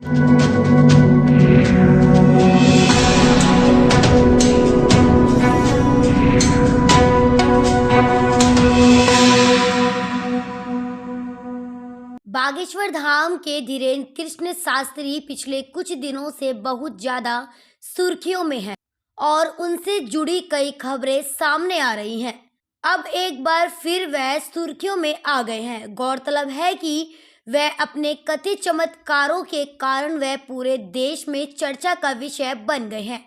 बागेश्वर धाम के धीरेन्द्र कृष्ण शास्त्री पिछले कुछ दिनों से बहुत ज्यादा सुर्खियों में हैं और उनसे जुड़ी कई खबरें सामने आ रही हैं। अब एक बार फिर वह सुर्खियों में आ गए हैं। गौरतलब है कि वह अपने कथित चमत्कारों के कारण वह पूरे देश में चर्चा का विषय बन गए हैं,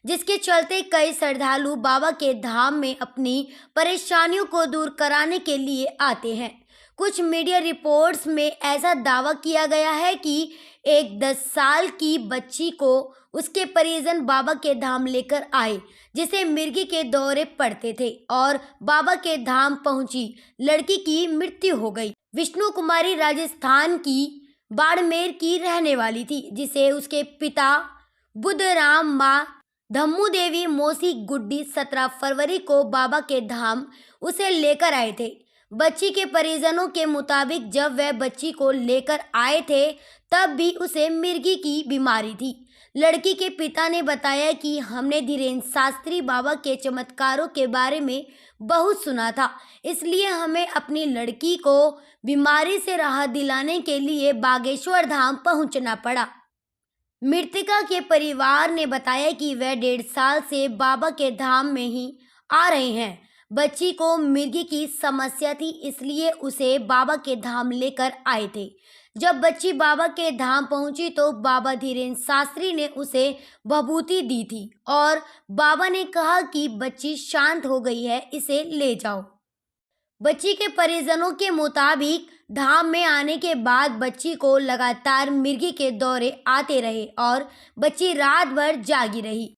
जिसके चलते कई श्रद्धालु बाबा के धाम में अपनी परेशानियों को दूर कराने के लिए आते हैं। कुछ मीडिया रिपोर्ट्स में ऐसा दावा किया गया है कि एक 10 साल की बच्ची को उसके परिजन बाबा के धाम लेकर आए, जिसे मिर्गी के दौरे पड़ते थे और बाबा के धाम पहुंची लड़की की मृत्यु हो गई। विष्णु कुमारी राजस्थान की बाड़मेर की रहने वाली थी, जिसे उसके पिता बुद्धराम, माँ धम्मू देवी, मौसी गुड्डी 17 फरवरी को बाबा के धाम उसे लेकर आए थे। बच्ची के परिजनों के मुताबिक जब वह बच्ची को लेकर आए थे तब भी उसे मिर्गी की बीमारी थी। लड़की के पिता ने बताया कि हमने धीरेन्द्र शास्त्री बाबा के चमत्कारों के बारे में बहुत सुना था, इसलिए हमें अपनी लड़की को बीमारी से राहत दिलाने के लिए बागेश्वर धाम पहुंचना पड़ा। मृतका के परिवार ने बताया कि वह 1.5 साल से बाबा के धाम में ही आ रहे हैं। बच्ची को मिर्गी की समस्या थी, इसलिए उसे बाबा के धाम लेकर आए थे। जब बच्ची बाबा के धाम पहुंची तो बाबा धीरेन्द्र शास्त्री ने उसे भभूति दी थी और बाबा ने कहा कि बच्ची शांत हो गई है, इसे ले जाओ। बच्ची के परिजनों के मुताबिक धाम में आने के बाद बच्ची को लगातार मिर्गी के दौरे आते रहे और बच्ची रात भर जागी रही।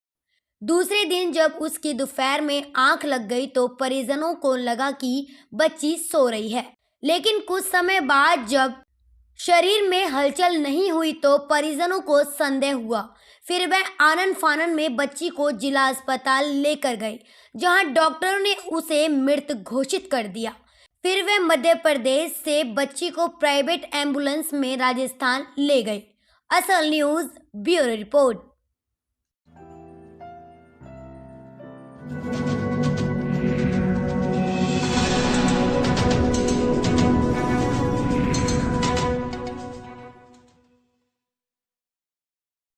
दूसरे दिन जब उसकी दोपहर में आंख लग गई तो परिजनों को लगा कि बच्ची सो रही है, लेकिन कुछ समय बाद जब शरीर में हलचल नहीं हुई तो परिजनों को संदेह हुआ। फिर वह आनन फानन में बच्ची को जिला अस्पताल लेकर गए, जहां डॉक्टरों ने उसे मृत घोषित कर दिया। फिर वह मध्य प्रदेश से बच्ची को प्राइवेट एम्बुलेंस में राजस्थान ले गए। असल न्यूज़ ब्यूरो रिपोर्ट।